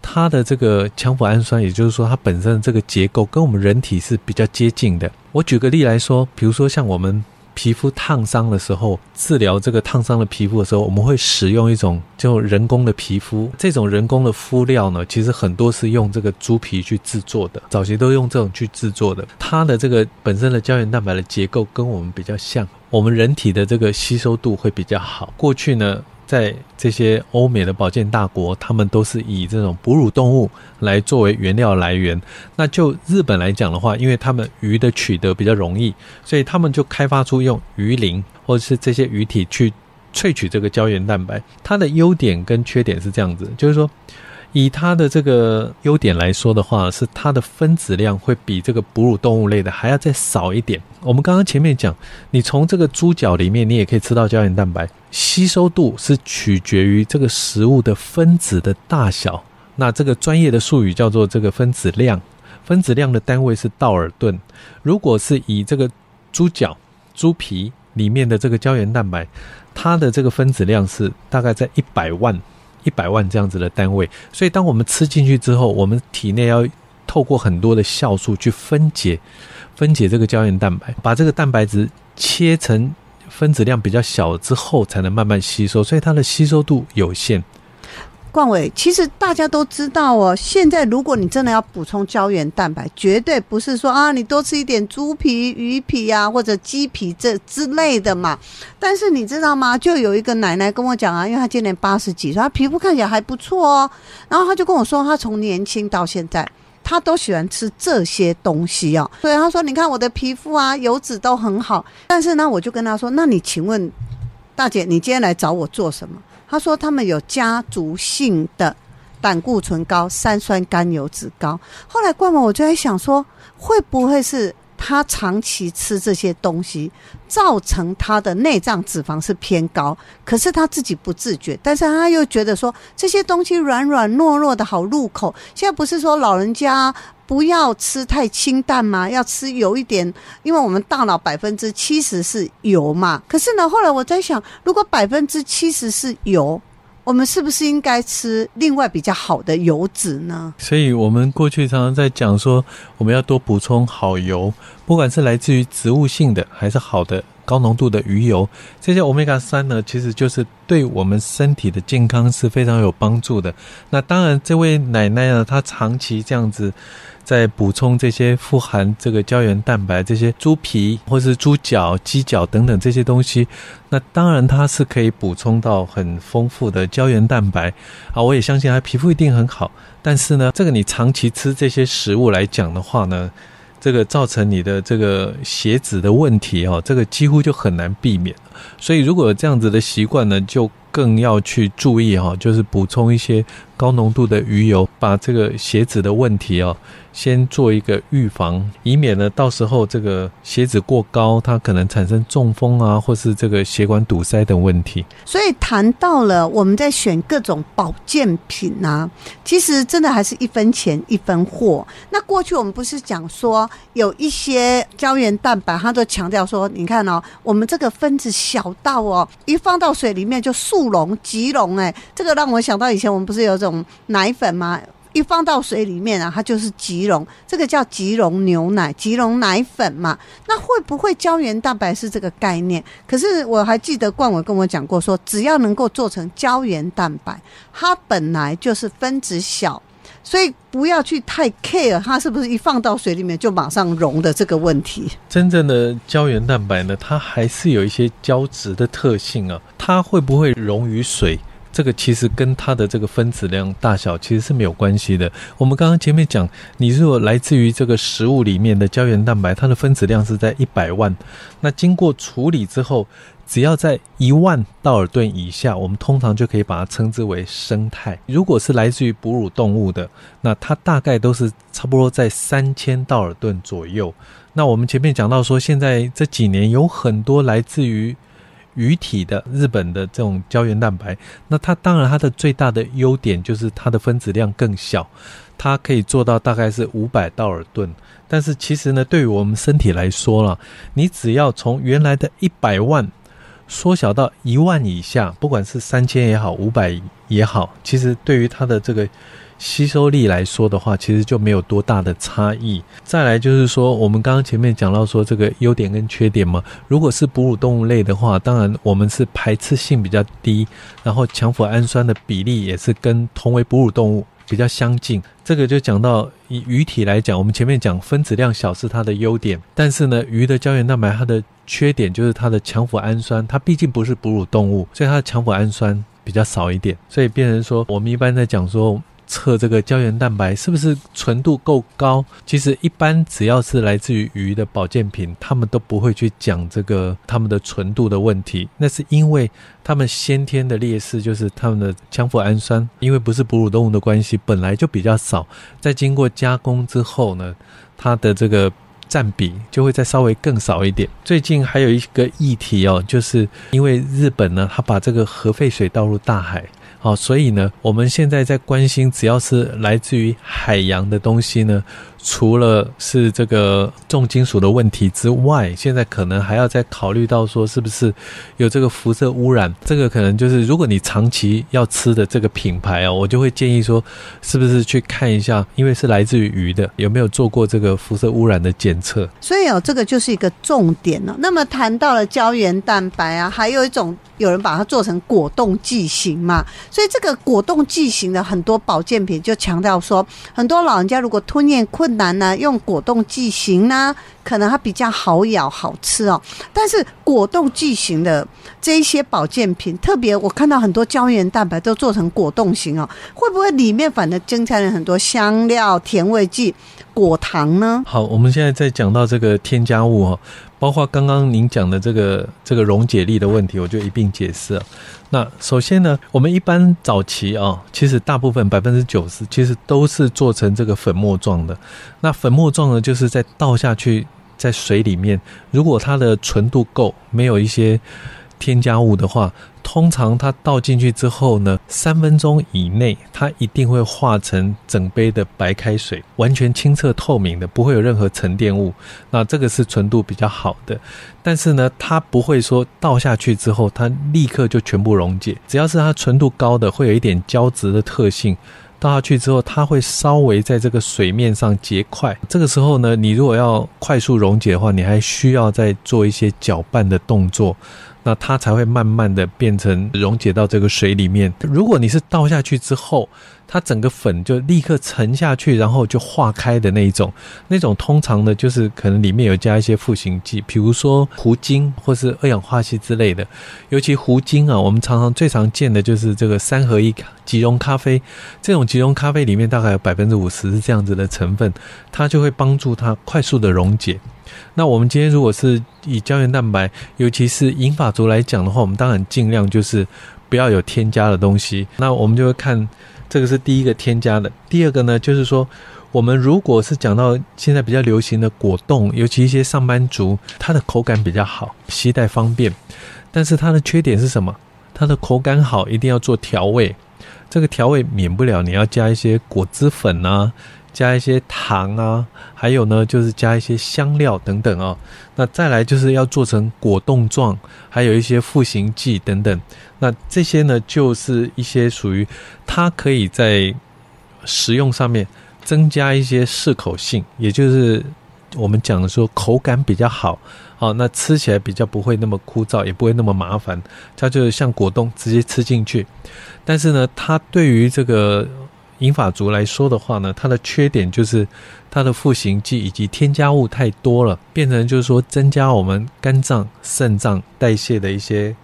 它的这个强腐氨酸，也就是说它本身的这个结构跟我们人体是比较接近的。我举个例来说，比如说像我们皮肤烫伤的时候，治疗这个烫伤的皮肤的时候，我们会使用一种就人工的皮肤。这种人工的敷料呢，其实很多是用这个猪皮去制作的，早期都用这种去制作的。它的这个本身的胶原蛋白的结构跟我们比较像，我们人体的这个吸收度会比较好。过去呢，在这些欧美的保健大国，他们都是以这种哺乳动物来作为原料来源。那就日本来讲的话，因为他们鱼的取得比较容易，所以他们就开发出用鱼鳞或者是这些鱼体去萃取这个胶原蛋白。它的优点跟缺点是这样子，就是说以它的这个优点来说的话，是它的分子量会比这个哺乳动物类的还要再少一点。我们刚刚前面讲，你从这个猪脚里面你也可以吃到胶原蛋白，吸收度是取决于这个食物的分子的大小，那这个专业的术语叫做这个分子量，分子量的单位是道尔顿。如果是以这个猪脚、猪皮里面的这个胶原蛋白，它的这个分子量是大概在100万这样子的单位，所以当我们吃进去之后，我们体内要透过很多的酵素去分解这个胶原蛋白，把这个蛋白质切成分子量比较小之后才能慢慢吸收，所以它的吸收度有限。冠伟，其实大家都知道哦，现在如果你真的要补充胶原蛋白，绝对不是说啊，你多吃一点猪皮、鱼皮啊，或者鸡皮这之类的嘛。但是你知道吗？就有一个奶奶跟我讲啊，因为她今年80几岁，她皮肤看起来还不错哦。然后她就跟我说，她从年轻到现在，她都喜欢吃这些东西哦。所以她说，你看我的皮肤啊，油脂都很好。但是呢，我就跟她说，那你请问大姐，你今天来找我做什么？他说他们有家族性的胆固醇高、三酸甘油脂高。后来冠文我就在想说，会不会是他长期吃这些东西造成他的内脏脂肪是偏高，可是他自己不自觉，但是他又觉得说这些东西软软糯糯的好入口。现在不是说老人家不要吃太清淡嘛，要吃油一点，因为我们大脑70%是油嘛。可是呢，后来我在想，如果70%是油，我们是不是应该吃另外比较好的油脂呢？所以我们过去常常在讲说，我们要多补充好油，不管是来自于植物性的还是好的高浓度的鱼油，这些 Omega-3 呢，其实就是对我们身体的健康是非常有帮助的。那当然这位奶奶呢，她长期这样子在补充这些富含这个胶原蛋白，这些猪皮或是猪脚、鸡脚等等这些东西，那当然它是可以补充到很丰富的胶原蛋白啊。我也相信她皮肤一定很好，但是呢，这个你长期吃这些食物来讲的话呢，这个造成你的这个血脂的问题这个几乎就很难避免。所以如果有这样子的习惯呢，就更要去注意就是补充一些高浓度的鱼油，把这个血脂的问题先做一个预防，以免呢到时候这个血脂过高，它可能产生中风啊，或是这个血管堵塞等问题。所以谈到了我们在选各种保健品啊，其实真的还是一分钱一分货。那过去我们不是讲说有一些胶原蛋白，它都强调说，你看我们这个分子小到一放到水里面就速溶即溶，这个让我想到以前我们不是有种奶粉吗？一放到水里面它就是即溶，这个叫即溶牛奶、即溶奶粉嘛。那会不会胶原蛋白是这个概念？可是我还记得冠伟跟我讲过说，只要能够做成胶原蛋白，它本来就是分子小，所以不要去太 care 它是不是一放到水里面就马上溶的这个问题。真正的胶原蛋白呢，它还是有一些胶质的特性它会不会溶于水，这个其实跟它的这个分子量大小其实是没有关系的。我们刚刚前面讲，你如果来自于这个食物里面的胶原蛋白，它的分子量是在100万，那经过处理之后，只要在1万道尔顿以下，我们通常就可以把它称之为生态。如果是来自于哺乳动物的，那它大概都是差不多在3000道尔顿左右。那我们前面讲到说，现在这几年有很多来自于鱼体的日本的这种胶原蛋白，那它当然它的最大的优点就是它的分子量更小，它可以做到大概是500道尔顿。但是其实呢，对于我们身体来说啦，你只要从原来的100万缩小到1万以下，不管是3000也好500也好，其实对于它的这个吸收力来说的话，其实就没有多大的差异。再来就是说，我们刚刚前面讲到说这个优点跟缺点嘛，如果是哺乳动物类的话，当然我们是排斥性比较低，然后强脯氨酸的比例也是跟同为哺乳动物比较相近。这个就讲到以鱼体来讲，我们前面讲分子量小是它的优点，但是呢，鱼的胶原蛋白它的缺点就是它的强脯氨酸，它毕竟不是哺乳动物，所以它的强脯氨酸比较少一点，所以变成说我们一般在讲说测这个胶原蛋白是不是纯度够高。其实一般只要是来自于鱼的保健品，他们都不会去讲这个他们的纯度的问题，那是因为他们先天的劣势，就是他们的强脯氨酸因为不是哺乳动物的关系本来就比较少，在经过加工之后呢，它的这个占比就会再稍微更少一点。最近还有一个议题就是因为日本呢，它把这个核废水倒入大海，所以呢，我们现在在关心只要是来自于海洋的东西呢，除了是这个重金属的问题之外，现在可能还要再考虑到说是不是有这个辐射污染。这个可能就是如果你长期要吃的这个品牌我就会建议说是不是去看一下，因为是来自于鱼的，有没有做过这个辐射污染的检测。所以这个就是一个重点那么谈到了胶原蛋白还有一种有人把它做成果冻剂型嘛，所以这个果冻剂型的很多保健品就强调说，很多老人家如果吞咽困难呢，用果冻剂型呢，可能它比较好咬好吃但是果冻剂型的这一些保健品，特别我看到很多胶原蛋白都做成果冻型会不会里面反而增加了很多香料、甜味剂、果糖呢？好，我们现在在讲到这个添加物包括刚刚您讲的这个溶解力的问题，我就一并解释那首先呢，我们一般早期其实大部分90%其实都是做成这个粉末状的。那粉末状呢，就是在倒下去在水里面，如果它的纯度够，没有一些添加物的话，通常它倒进去之后呢，3分钟以内它一定会化成整杯的白开水，完全清澈透明的，不会有任何沉淀物。那这个是纯度比较好的，但是呢它不会说倒下去之后它立刻就全部溶解，只要是它纯度高的，会有一点胶质的特性，倒下去之后它会稍微在这个水面上结块。这个时候呢，你如果要快速溶解的话，你还需要再做一些搅拌的动作，那它才会慢慢的变成溶解到这个水里面。如果你是倒下去之后，它整个粉就立刻沉下去，然后就化开的那种通常呢就是可能里面有加一些赋形剂，比如说糊精或是二氧化硒之类的。尤其糊精我们最常见的就是这个3合1即溶咖啡，这种即溶咖啡里面大概有 50% 是这样子的成分，它就会帮助它快速的溶解。那我们今天如果是以胶原蛋白，尤其是银发族来讲的话，我们当然尽量就是不要有添加的东西。那我们就会看这个是第一个添加的。第二个呢，就是说我们如果是讲到现在比较流行的果冻，尤其一些上班族，它的口感比较好，携带方便，但是它的缺点是什么？它的口感好一定要做调味，这个调味免不了你要加一些果汁粉加一些糖还有呢就是加一些香料等等那再来就是要做成果冻状，还有一些赋形剂等等。那这些呢就是一些属于它可以在食用上面增加一些适口性，也就是我们讲的说口感比较好那吃起来比较不会那么枯燥，也不会那么麻烦，它就像果冻直接吃进去。但是呢它对于这个银发族来说的话呢，它的缺点就是它的赋形剂以及添加物太多了，变成就是说增加我们肝脏、肾脏代谢的一些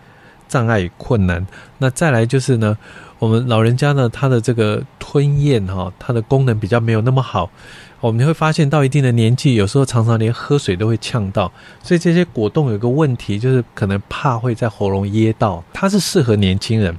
障碍与困难。那再来就是呢，我们老人家呢，他的这个吞咽它的功能比较没有那么好，我们会发现到一定的年纪，有时候常常连喝水都会呛到，所以这些果冻有个问题，就是可能怕会在喉咙噎到。它是适合年轻人，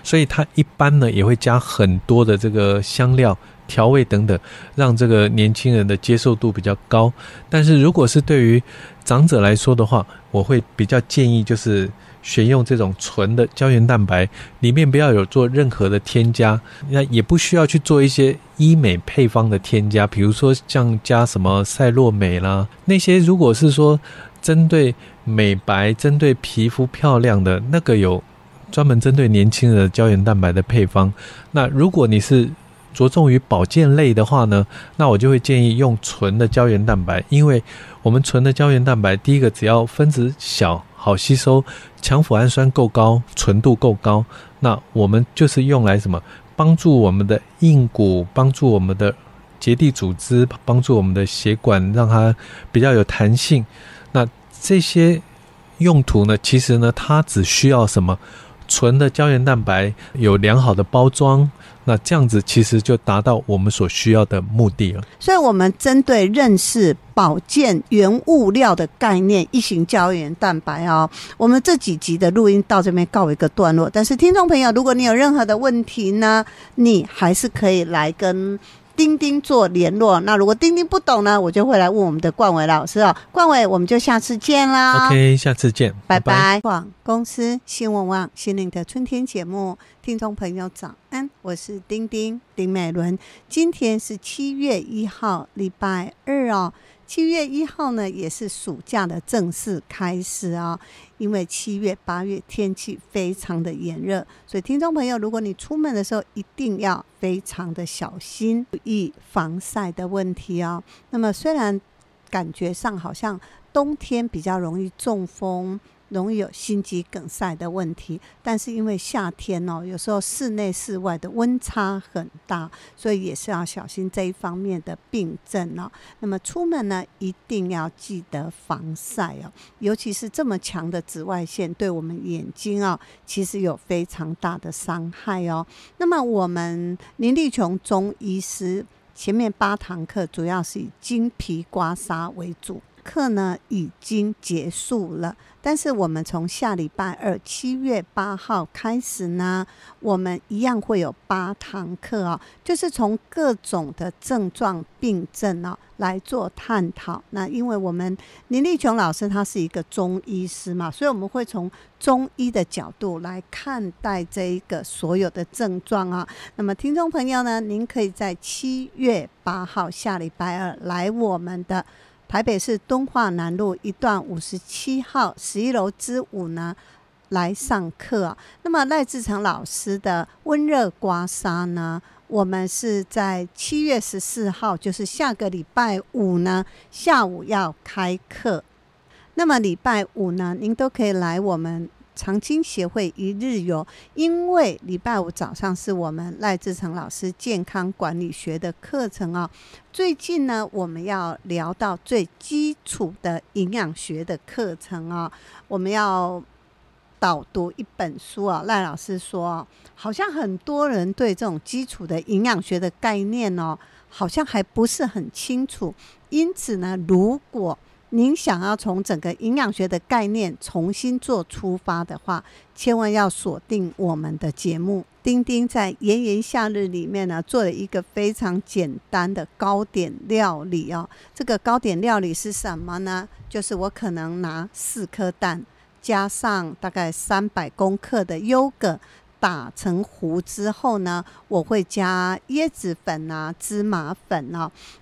所以它一般呢也会加很多的这个香料、调味等等，让这个年轻人的接受度比较高。但是如果是对于长者来说的话，我会比较建议就是选用这种纯的胶原蛋白，里面不要有做任何的添加，那也不需要去做一些医美配方的添加，比如说像加什么赛洛美啦，那些如果是说针对美白、针对皮肤漂亮的，那个有专门针对年轻人的胶原蛋白的配方。那如果你是着重于保健类的话呢，那我就会建议用纯的胶原蛋白，因为我们纯的胶原蛋白，第一个只要分子小、好吸收，强脯氨酸够高，纯度够高，那我们就是用来什么？帮助我们的硬骨，帮助我们的结缔组织，帮助我们的血管，让它比较有弹性。那这些用途呢，其实呢，它只需要什么？纯的胶原蛋白有良好的包装，那这样子其实就达到我们所需要的目的了。所以我们针对认识保健原物料的概念，一型胶原蛋白我们这几集的录音到这边告一个段落。但是听众朋友，如果你有任何的问题呢，你还是可以来跟丁丁做联络。那如果丁丁不懂呢，我就会来问我们的冠伟老师冠伟，我们就下次见啦。 OK， 下次见，拜拜。广公司新闻网心灵的春天节目，听众朋友早安，我是丁美伦。今天是7月1号礼拜二7月1号呢，也是暑假的正式开始因为7月8月天气非常的炎热，所以听众朋友，如果你出门的时候一定要非常的小心，注意防晒的问题那么虽然感觉上好像冬天比较容易中风，容易有心肌梗塞的问题，但是因为夏天有时候室内室外的温差很大，所以也是要小心这一方面的病症那么出门呢，一定要记得防晒尤其是这么强的紫外线对我们眼睛其实有非常大的伤害那么我们林立琼中医师前面8堂课主要是以经皮刮痧为主，课呢已经结束了，但是我们从下礼拜二7月8号开始呢，我们一样会有8堂课就是从各种的症状病症来做探讨。那因为我们林立琼老师他是一个中医师嘛，所以我们会从中医的角度来看待这一个所有的症状那么听众朋友呢，您可以在7月8号下礼拜二来我们的台北市敦化南路1段57号11楼之5呢来上课那么赖志成老师的温热刮痧呢，我们是在7月14号，就是下个礼拜五呢下午要开课。那么礼拜五呢，您都可以来我们长青协会一日游，因为礼拜五早上是我们赖志成老师健康管理学的课程最近呢，我们要聊到最基础的营养学的课程我们要导读一本书赖老师说好像很多人对这种基础的营养学的概念好像还不是很清楚，因此呢，如果您想要从整个营养学的概念重新做出发的话，千万要锁定我们的节目。丁丁在炎炎夏日里面呢，做了一个非常简单的糕点料理这个糕点料理是什么呢？就是我可能拿4颗蛋，加上大概300公克的优格，打成糊之后呢，我会加椰子粉芝麻粉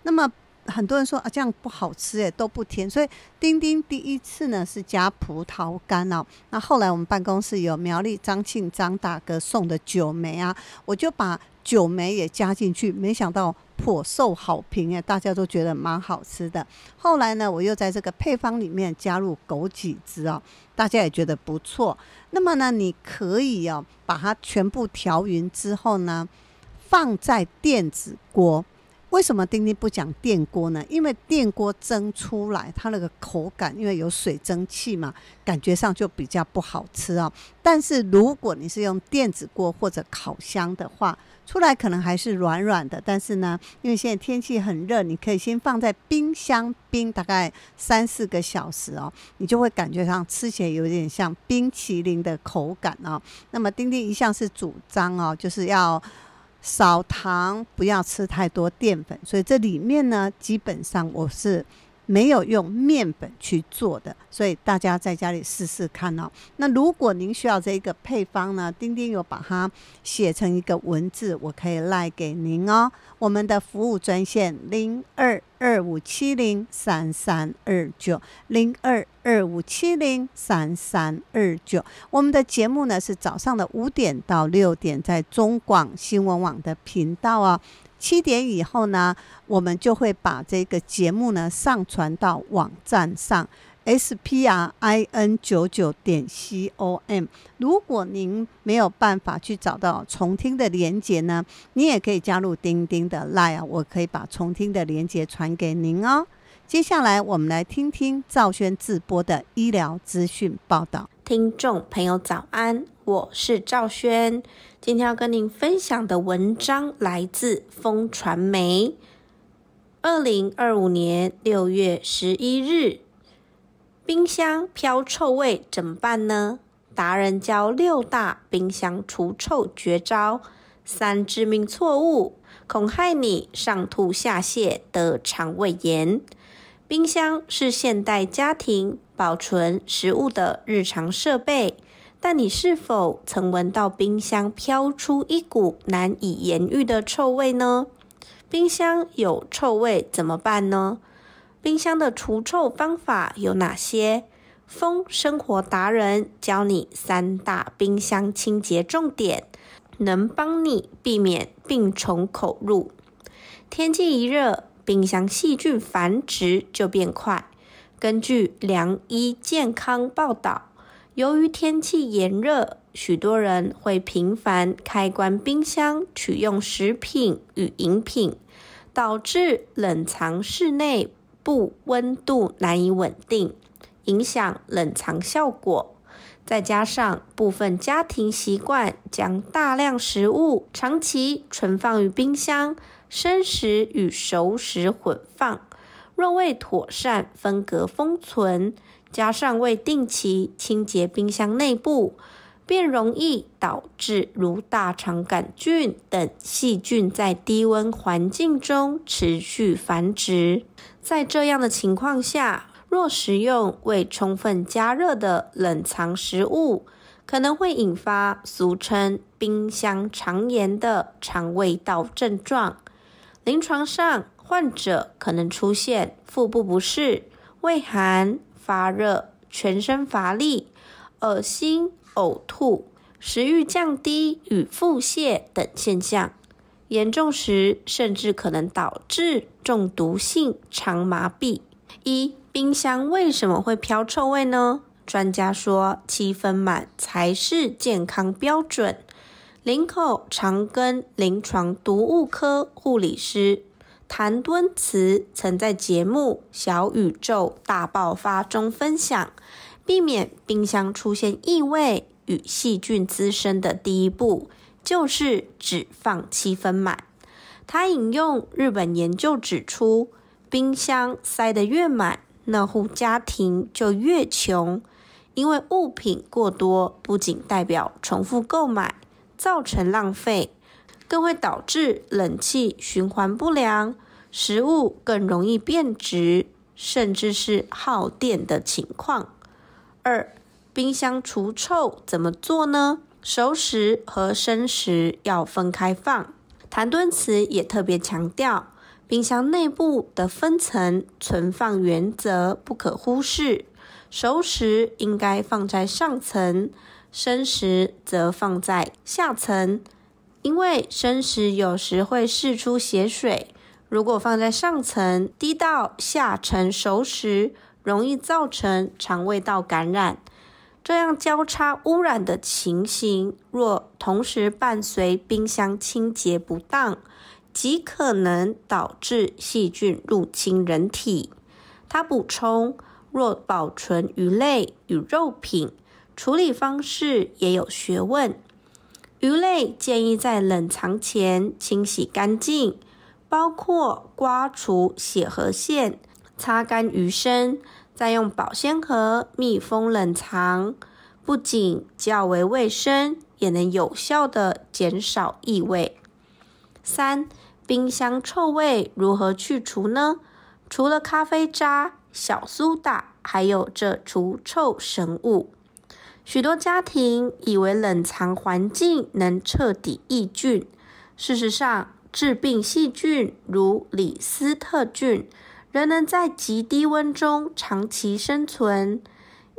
那么很多人说这样不好吃都不甜，所以丁丁第一次呢是加葡萄干那后来我们办公室有苗栗张庆张大哥送的酒梅我就把酒梅也加进去，没想到颇受好评大家都觉得蛮好吃的。后来呢，我又在这个配方里面加入枸杞汁大家也觉得不错。那么呢，你可以把它全部调匀之后呢，放在电子锅。为什么丁丁不讲电锅呢？因为电锅蒸出来它那个口感，因为有水蒸气嘛，感觉上就比较不好吃但是如果你是用电子锅或者烤箱的话，出来可能还是软软的，但是呢，因为现在天气很热，你可以先放在冰箱冰大概3-4个小时你就会感觉上吃起来有点像冰淇淋的口感那么丁丁一向是主张就是要少糖，不要吃太多淀粉，所以这里面呢，基本上我是没有用面粉去做的，所以大家在家里试试看那如果您需要这个配方呢，丁丁有把它写成一个文字，我可以赖给您我们的服务专线0225703329 0225703329。我们的节目呢是早上的5点到6点，在中广新闻网的频道7点以后呢，我们就会把这个节目呢上传到网站上sprin99.com。 如果您没有办法去找到重听的连结呢，你也可以加入丁丁的 LINE 我可以把重听的连结传给您接下来我们来听听赵轩自播的医疗资讯报道。听众朋友早安，我是赵轩。今天要跟您分享的文章来自风传媒。2025年6月11日，冰箱飘臭味怎么办呢？达人教6大冰箱除臭绝招，3致命错误，恐害你上吐下泻得肠胃炎。冰箱是现代家庭保存食物的日常设备，但你是否曾闻到冰箱飘出一股难以言喻的臭味呢？冰箱有臭味怎么办呢？冰箱的除臭方法有哪些？风生活达人教你3大冰箱清洁重点，能帮你避免病虫口入。天气一热，冰箱细菌繁殖就变快。根据良医健康报道，由于天气炎热，许多人会频繁开关冰箱取用食品与饮品，导致冷藏室内部温度难以稳定，影响冷藏效果。再加上部分家庭习惯将大量食物长期存放于冰箱，生食与熟食混放，若未妥善分隔封存，加上未定期清洁冰箱内部，便容易导致如大肠杆菌等细菌在低温环境中持续繁殖。在这样的情况下，若食用未充分加热的冷藏食物，可能会引发俗称冰箱肠炎的肠胃道症状。临床上，患者可能出现腹部不适、畏寒、发热、全身乏力、恶心、呕吐、食欲降低与腹泻等现象，严重时甚至可能导致中毒性肠麻痹。冰箱为什么会飘臭味呢？专家说7分满才是健康标准。林口长庚临床毒物科护理师谭敦慈曾在节目《小宇宙大爆发》中分享，避免冰箱出现异味与细菌滋生的第一步，就是只放7分满。他引用日本研究指出，冰箱塞得越满，那户家庭就越穷，因为物品过多不仅代表重复购买，造成浪费，更会导致冷气循环不良，食物更容易变质，甚至是耗电的情况。2、冰箱除臭怎么做呢？熟食和生食要分开放。谭敦慈也特别强调，冰箱内部的分层存放原则不可忽视，熟食应该放在上层，生食则放在下层。因为生食有时会释出血水，如果放在上层滴到下层熟食，容易造成肠胃道感染。这样交叉污染的情形，若同时伴随冰箱清洁不当，极可能导致细菌入侵人体。他补充，若保存鱼类与肉品，处理方式也有学问。鱼类建议在冷藏前清洗干净，包括刮除血和线，擦干鱼身，再用保鲜盒密封冷藏，不仅较为卫生，也能有效地减少异味。3、冰箱臭味如何去除呢？除了咖啡渣、小苏打，还有这除臭神物。许多家庭以为冷藏环境能彻底抑菌，事实上，致病细菌如李斯特菌仍能在极低温中长期生存。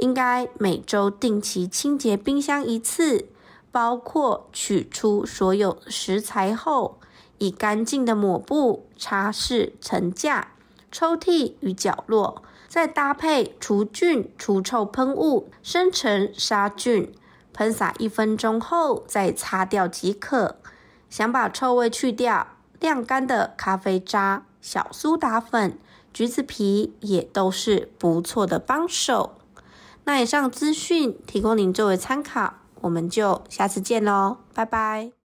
应该每周定期清洁冰箱1次，包括取出所有食材后，以干净的抹布擦拭层架、抽屉与角落，再搭配除菌除臭喷雾生成杀菌，喷洒1分钟后再擦掉即可。想把臭味去掉，晾干的咖啡渣、小苏打粉、橘子皮也都是不错的帮手。那以上资讯提供您作为参考，我们就下次见咯，拜拜。